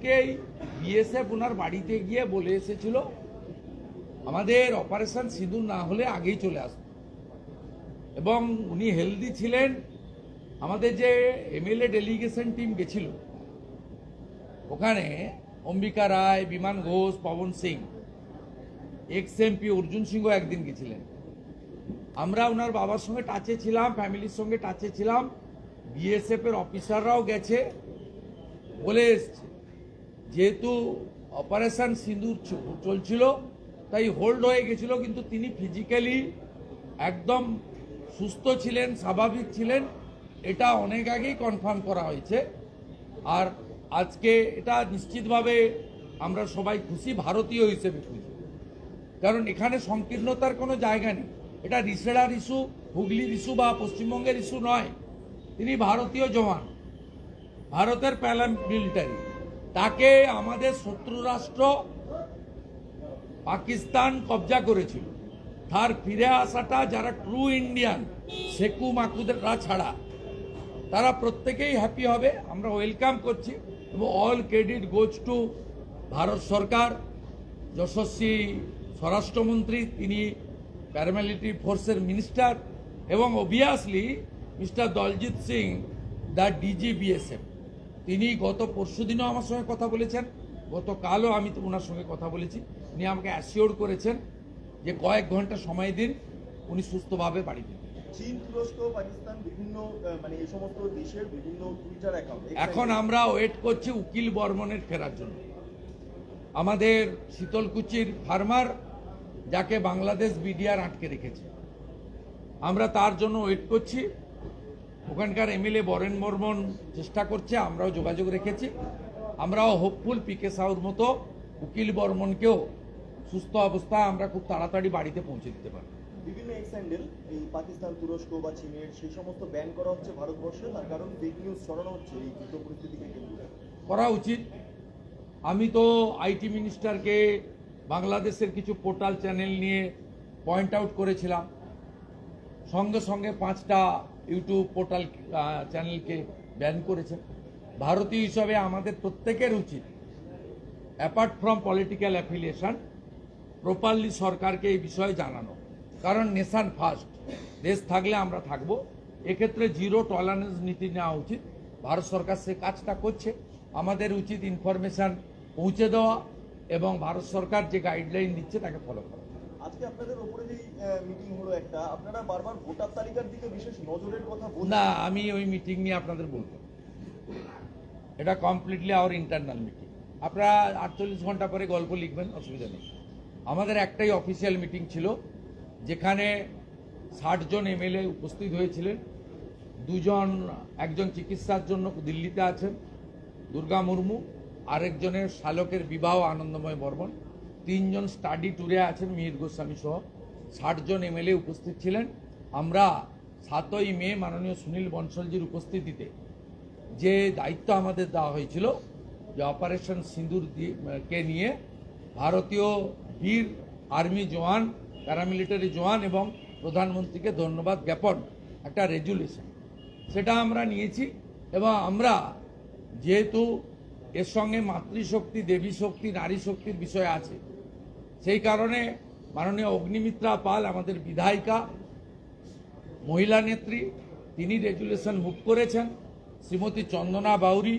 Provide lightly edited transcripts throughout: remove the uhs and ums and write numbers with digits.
BSF ওনার বাড়িতে গিয়ে বলে এসেছিল আমাদের অপারেশন সিঁদুর না হলে আগেই চলে আসবে, এবং উনি হেলদি ছিলেন। আমাদের যে এমএলএ ডেলিগেশন টিম গেছিল ওখানে অম্বিকা রায়, বিমান ঘোষ, পবন সিং, এক্স এমপি অর্জুন সিংহ একদিন গেছিলেন। আমরা ওনার বাবার সঙ্গে টাচে ছিলাম, ফ্যামিলির সঙ্গে টাচে ছিলাম। বিএসএফ এর অফিসাররাও গেছে, বলে এসছে যেহেতু অপারেশন সিঁদুর চলছিল তাই হোল্ড হয়ে গেছিল, কিন্তু তিনি ফিজিক্যালি একদম সুস্থ ছিলেন, স্বাভাবিক ছিলেন। এটা অনেক আগেই কনফার্ম করা হয়েছে। আর আজকে এটা নিশ্চিতভাবে আমরা সবাই খুশি, ভারতীয় হিসেবে খুশি, কারণ এখানে সংকীর্ণতার কোনো জায়গা নেই। এটা রিসেড়ার ইস্যু, হুগলির ইস্যু বা পশ্চিমবঙ্গের ইস্যু নয়। তিনি ভারতীয় জওয়ান, ভারতের প্যারামিলিটারি। তাকে আমাদের শত্রু রাষ্ট্র পাকিস্তান কবজা করেছিল। তার ফিরে আসাটা যারা ট্রু ইন্ডিয়ান শেকু মাকুদরা ছাড়া তারা প্রত্যেকেই হ্যাপি হবে। আমরা ওয়েলকাম করছি এবং all credit goes to Bharat সরকার, যশস্বী স্বরাষ্ট্রমন্ত্রী, তিনি প্যারামিলিটারি ফোর্সের মিনিস্টার, এবং obviously mister Daljit Singh, the DG BSF. তিনি গত পরশুদিনও আমার সঙ্গে কথা বলেছেন, গতকালও আমি তো ওনার সঙ্গে কথা বলেছি। উনি আমাকে অ্যাসিওর করেছেন যে কয়েক ঘন্টা সময় দিন, উনি সুস্থভাবে বাড়ি ফিরবেন। চীন, তুরস্ক, পাকিস্তান বিভিন্ন এই সমস্ত দেশের বিভিন্ন টুইটার অ্যাকাউন্ট এখন আমরা ওয়েট করছি উকিল বর্মনের ফেরার জন্য। আমাদের শীতলকুচির ফার্মার, যাকে বাংলাদেশ বিডিআর আটকে রেখেছে, আমরা তার জন্য ওয়েট করছি। ওখানকার এমএলএ বরেন বর্মন চেষ্টা করছে, আমরাও যোগাযোগ রেখেছি। আমরাও হোপফুল পিকে সাউর মতো উকিল বর্মনকেও সুস্থ অবস্থায় আমরা খুব তাড়াতাড়ি বাড়িতে পৌঁছে দিতে পারি। বিভিন্ন এক্স হ্যান্ডেল এই পাকিস্তান, তুরস্ক বা চীনের সেই সমস্ত ব্যান করা হচ্ছে ভারতবর্ষে, তার কারণ ফেক নিউজ ছড়ানো হচ্ছে এই যুদ্ধ পরিস্থিতিকে কেন্দ্র করে। করা উচিত। আমি তো আইটি মিনিস্টারকে বাংলাদেশের কিছু পোর্টাল চ্যানেল নিয়ে পয়েন্ট আউট করেছিলাম, সঙ্গে সঙ্গে 5টা ইউটিউব পোর্টাল চ্যানেলকে ব্যান করেছে। ভারতীয় হিসাবে আমাদের প্রত্যেকের উচিত, apart from political affiliation, properly সরকারকে এই বিষয়ে জানানো। কারণ নেশন ফার্স্ট, দেশ থাকলে আমরা থাকবো। এক্ষেত্রে জিরো টলারেন্স নীতি নেওয়া উচিত। ভারত সরকার সে কাজটা করছে। আমাদের উচিত ইনফরমেশন পৌঁছে দেওয়া এবং ভারত সরকার যে গাইডলাইন দিচ্ছে তাকে ফলো করা। আজকে আপনাদের উপরে যে মিটিং হলো একটা, আপনারা বারবার ভোটার তালিকার দিকে বিশেষ নজরের কথা বলছেন। না, আমি ওই মিটিং নিয়ে আপনাদের বলবো। এটা কমপ্লিটলি আওয়ার ইন্টারনাল মিটিং। আপনারা 48 ঘন্টা পরে গল্প লিখবেন, অসুবিধা নেই। আমাদের একটাই অফিসিয়াল মিটিং ছিল, যেখানে 60 জন এমএলএ উপস্থিত হয়েছিলেন। একজন চিকিৎসার জন্য দিল্লিতে আছেন, দুর্গা মুর্মু, আরেকজনের শালকের বিবাহ আনন্দময় বর্মন, 3 জন স্টাডি ট্যুরে আছেন মিহির গোস্বামী সহ। 60 জন এমএলএ উপস্থিত ছিলেন। আমরা 7ই মে মাননীয় সুনীল বনসলজির উপস্থিতিতে যে দায়িত্ব আমাদের দেওয়া হয়েছিল যে অপারেশন সিঁদুর কে নিয়ে ভারতীয় বীর আর্মি জওয়ান, প্যারামিলিটারি জওয়ান এবং প্রধানমন্ত্রীকে ধন্যবাদ জ্ঞাপন একটা রেজুলেশন, সেটা আমরা নিয়েছি। এবং আমরা যেহেতু এর সঙ্গে মাতৃশক্তি, দেবী শক্তি, নারী শক্তির বিষয় আছে, সেই কারণে মাননীয় অগ্নিমিত্রা পাল, আমাদের বিধায়িকা, মহিলা নেত্রী, তিনি রেজুলেশন মুভ করেছেন। শ্রীমতী চন্দনা বাউরি,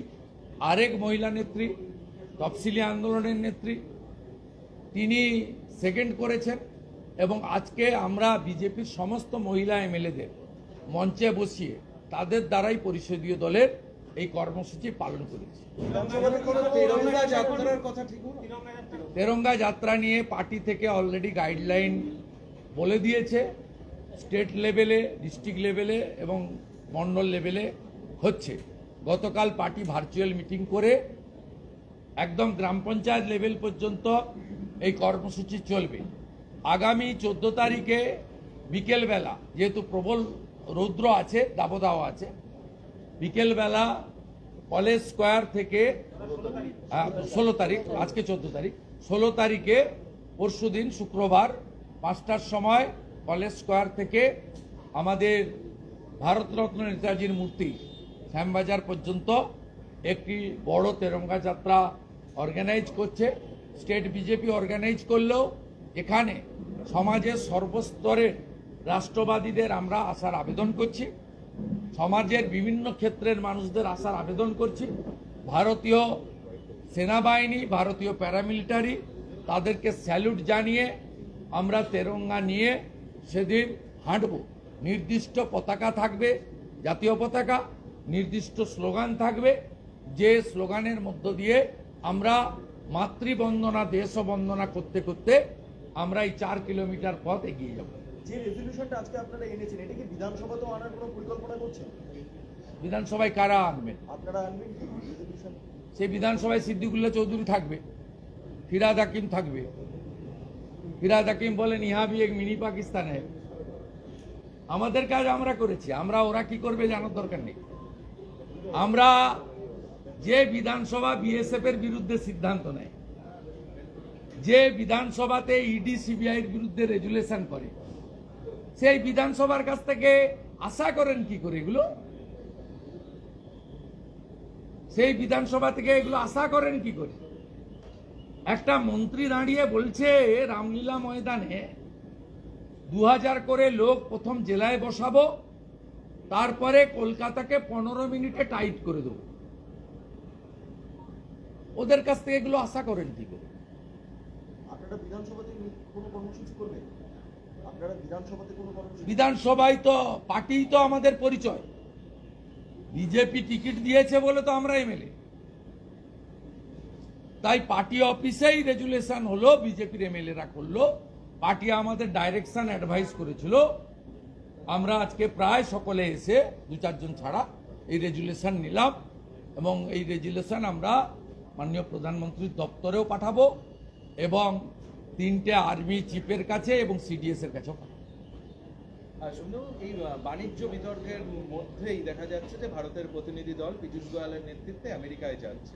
আরেক মহিলা নেত্রী, তফসিলি আন্দোলনের নেত্রী, তিনি সেকেন্ড করেছেন। এবং আজকে আমরা বিজেপির সমস্ত মহিলা এমএলএদের মঞ্চে বসিয়ে তাদের দ্বারাই পরিষদীয় দলের এই কর্মসূচি পালন করেছি। তেরঙ্গা যাত্রা নিয়ে পার্টি থেকে অলরেডি গাইডলাইন বলে দিয়েছে। স্টেট লেভেলে, ডিস্ট্রিক্ট লেভেলে এবং মন্ডল লেভেলে হচ্ছে। গতকাল পার্টি ভার্চুয়াল মিটিং করে একদম গ্রাম পঞ্চায়েত লেভেল পর্যন্ত এই কর্মসূচি চলবে। আগামী 14 তারিখে বিকেলবেলা, যেহেতু প্রবল রৌদ্র আছে, দাবদাহ আছে, বিকেলবেলা কলেজ স্কোয়ার থেকে 16 তারিখ, আজকে 14 তারিখ, 16 তারিখে পরশুদিন শুক্রবার 5টার সময় কলেজ স্কোয়ার থেকে আমাদের ভারতরত্ন নেতাজির মূর্তি শ্যামবাজার পর্যন্ত একটি বড় তেরঙ্গা যাত্রা অর্গানাইজ করছে, স্টেট বিজেপি অর্গানাইজ করলেও এখানে সমাজের সর্বস্তরের রাষ্ট্রবাদীদের আমরা আসার আবেদন করছি, সমাজের বিভিন্ন ক্ষেত্রের মানুষদের আসার আবেদন করছি। ভারতীয় সেনাবাহিনী, ভারতীয় প্যারামিলিটারি, তাদেরকে স্যালুট জানিয়ে আমরা তেরঙ্গা নিয়ে সেদিন হাঁটব। নির্দিষ্ট পতাকা থাকবে, জাতীয় পতাকা, নির্দিষ্ট স্লোগান থাকবে, যে স্লোগানের মধ্য দিয়ে আমরা মাতৃবন্দনা দেশ বন্দনা করতে করতে আমরা এই 4 কিলোমিটার পথ এগিয়ে যাব। যে রেজলিউশনটা আজকে আপনারা এনেছেন, এটা কি বিধানসভাতেও আনার কোনো পরিকল্পনা করছেন? বিধানসভায় কারা আনবেন? আপনারা আনবেন কি রেজলিউশন? সেই বিধানসভায় সিদ্দিকুল্লাহ চৌধুরী থাকবে, ফিরাদ হাকিম থাকবে। ফিরাদ হাকিম বলেন ইহা ভি এক মিনি পাকিস্তান হ্যায়। আমাদের কাজ আমরা করেছি, আমরা ওরা কি করবে জানার দরকার নেই। আমরা যে বিধানসভা বিএসএফ এর বিরুদ্ধে সিদ্ধান্ত নেয়, যে বিধানসভাতে ইডি সিবিআই এর বিরুদ্ধে রেজুলেশন করে, সেই বিধানসভার কাছ থেকে আশা করেন কি করে এগুলো? সেই বিধানসভা থেকে এগুলো আশা করেন কি করে? একটা মন্ত্রী দাঁড়িয়ে বলছে রামলীলা ময়দানে 2000 করে লোক প্রথম জেলায় বসাবো, তারপরে কলকাতাকে 15 মিনিটে টাইট করে দেবো। ওদের কাছ থেকে এগুলো আশা করেন কি করে? আপনারা বিধানসভাতে কোনো কর্মসূচি করবেন? আপনারা বিধানসভাতে কোনো কর্মসূচি? বিধানসভায় তো পার্টি তো আমাদের পরিচয়, বিজেপি টিকিট দিয়েছে বলে তো আমরা এমএলএ, তাই পার্টি অফিসেই রেজুলেশন হলো, বিজেপির এমএলএরা করলো, পার্টি আমাদের ডাইরেকশন অ্যাডভাইস করেছিল। আমরা আজকে প্রায় সকলে এসে 2-4 জন ছাড়া এই রেজুলেশন নিলাম, এবং এই রেজুলেশন আমরা মাননীয় প্রধানমন্ত্রীর দপ্তরেও পাঠাবো এবং 3টে আর্মি চিফের কাছে এবং সিডিএস এর কাছেও পাঠাবো। শুধু এই বাণিজ্য বিতর্কের মধ্যেই দেখা যাচ্ছে যে ভারতের প্রতিনিধি দল পীযূষ গোয়ালের নেতৃত্বে আমেরিকায় যাচ্ছে।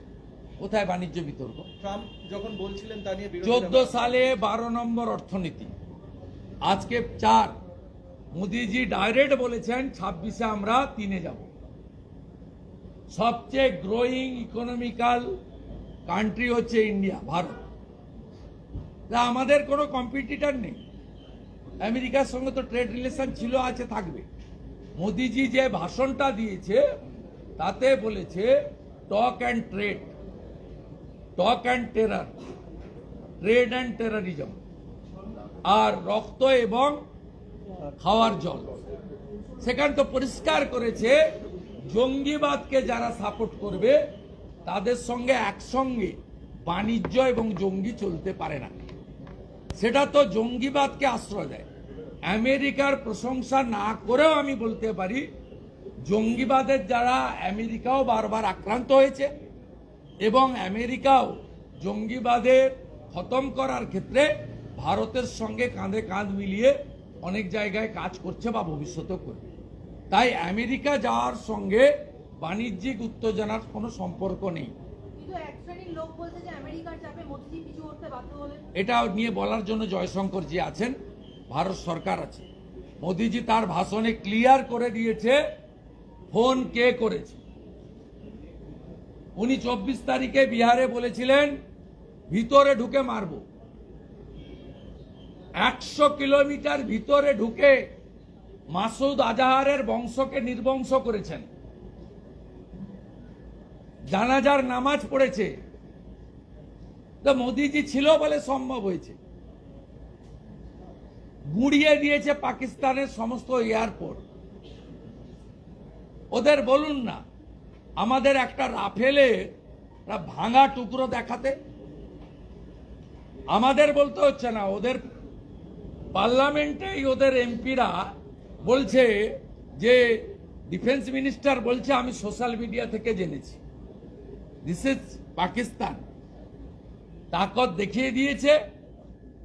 কোথায় বাণিজ্য বিতর্ক? ট্রাম্প যখন বলছিলেন তা নিয়ে 14 সালে 12 নম্বর অর্থনীতি, আজকে 4। মোদিজি ডাইরেক্ট বলেছেন 26-এ আমরা 3-এ যাব। সবচেয়ে গ্রোয়িং ইকোনমিক্যাল কান্ট্রি হচ্ছে ইন্ডিয়া, ভারত। তা আমাদের কোনো কম্পিটিটর নেই। আমেরিকার সঙ্গে তো ট্রেড রিলেশন ছিল, আছে, থাকবে। মোদিজি যে ভাষণটা দিয়েছে তাতে বলেছে talk and trade, talk and terror, trade and terrorism, আর রক্ত এবং খাওয়ার জল। সেখানে তো পরিষ্কার করেছে জঙ্গিবাদকে যারা সাপোর্ট করবে তাদের সঙ্গে একসঙ্গে বাণিজ্য এবং জঙ্গি চলতে পারে না। সেটা তো জঙ্গিবাদকে আশ্রয় দেয়। আমেরিকার প্রশংসা না করেও আমি বলতে পারি জঙ্গিবাদের যারা আমেরিকাও বারবার আক্রান্ত হয়েছে এবং আমেরিকাও জঙ্গিবাদের খতম করার ক্ষেত্রে ভারতের সঙ্গে কাঁধে কাঁধ মিলিয়ে অনেক জায়গায় কাজ করছে বা ভবিষ্যতেও করবে। তাই আমেরিকা যাওয়ার সঙ্গে বাণিজ্যিক উত্তেজনার কোনো সম্পর্ক নেই। কিন্তু এক শ্রেণীর লোক বলছে যে আমেরিকার চাপে মোদিজি পিছু হতে বাধ্য হলেন। এটা নিয়ে বলার জন্য জয়শঙ্কর জি আছেন, ভারত সরকার আছে। মোদিজি তার ভাষণে ক্লিয়ার করে দিয়েছে ফোন কে করেছে। উনি 24 তারিখে বিহারে বলেছিলেন ভিতরে ঢুকে মারব। 100 কিলোমিটার ভিতরে ঢুকে মাসুদ আজাহারের বংশকে নির্বংশ করেছেন। জানাজার নামাজ পড়েছে। তো মোদিজি ছিল বলে সম্ভব হয়েছে। গুঁড়িয়ে দিয়েছে পাকিস্তানের সমস্ত এয়ারপোর্ট। ওদের বলুন না আমাদের একটা রাফেলে ভাঙা টুকরো দেখাতে, আমাদের বলতে হচ্ছে না। ওদের পার্লামেন্টেই ওদের এমপিরা বলছে যে ডিফেন্স মিনিস্টার বলছে আমি সোশ্যাল মিডিয়া থেকে জেনেছি। This is Pakistan. তাকত দেখিয়ে দিয়েছে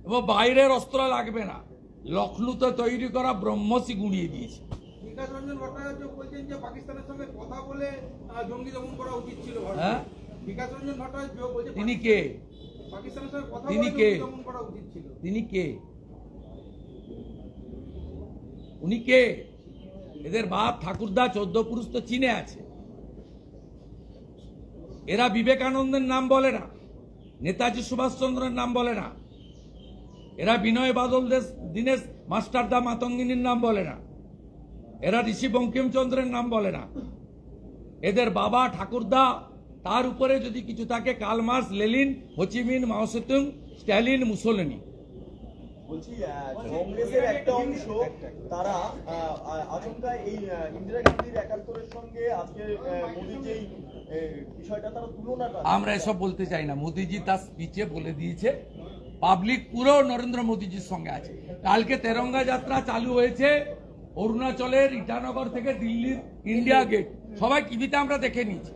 এবং বাইরের অস্ত্র লাগবে না, লখনৌতে তৈরি করা ব্রহ্মসই গুঁড়িয়ে দিয়েছে। বিকাশ রঞ্জন ভট্টাচার্য বলছেন যে পাকিস্তানের সঙ্গে কথা বলে জঙ্গি দমন করা উচিত ছিল। হ্যাঁ, বিকাশ রঞ্জন ভট্টাচার্য বলছে তিনি কে? পাকিস্তানের সঙ্গে কথা তিনি বলে কে? জঙ্গি দমন করা উচিত ছিল। তিনি কে? উনি কে? এদের বাপ ঠাকুরদা 14 পুরুষ তো চীনে আছে। এরা বিবেকানন্দের নাম বলে না, নেতাজি সুভাষচন্দ্রের নাম বলে না, এরা বিনয় বাদল দীনেশ মাস্টারদা মাতঙ্গিনীর নাম বলে না, এরা ঋষি বঙ্কিমচন্দ্রের নাম বলে না। এদের বাবা ঠাকুরদা, তার উপরে যদি কিছু থাকে কার্ল মার্কস, লেনিন, হোচিমিন, মাও সেতুং, স্ট্যালিন, মুসোলিনি। বলছি কংগ্রেসের একটা অংশ তারা আচমকা এই ইন্দিরা গান্ধীর 71-এর সঙ্গে আজকে মোদির যেই বিষয়টা তারা তুলনাটা আমরা এসব বলতে চাই না। মোদিজি তার স্পিচে বলে দিয়েছে পাবলিক পুরো নরেন্দ্র মোদিজির সঙ্গে আছে। কালকে তেরঙ্গা যাত্রা চালু হয়েছে অরুণাচলের ইটানগর থেকে দিল্লির ইন্ডিয়া গেট, সবাই টিভিতে আমরা দেখে নিয়েছি।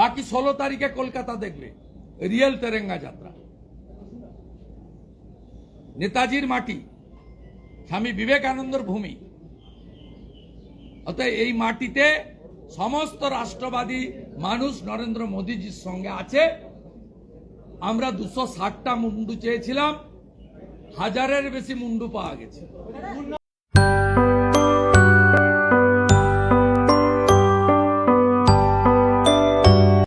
বাকি 16 তারিখে কলকাতা দেখবে রিয়েল তেরঙ্গা যাত্রা। নেতাজির মাটি, স্বামী বিবেকানন্দর ভূমি, অতএব এই মাটিতে সমস্ত রাষ্ট্রবাদী মানুষ নরেন্দ্র মোদিজির সঙ্গে আছে। আমরা 260টা মুন্ডু চেয়েছিলাম, 1000-এর বেশি মুন্ডু পাওয়া গেছে।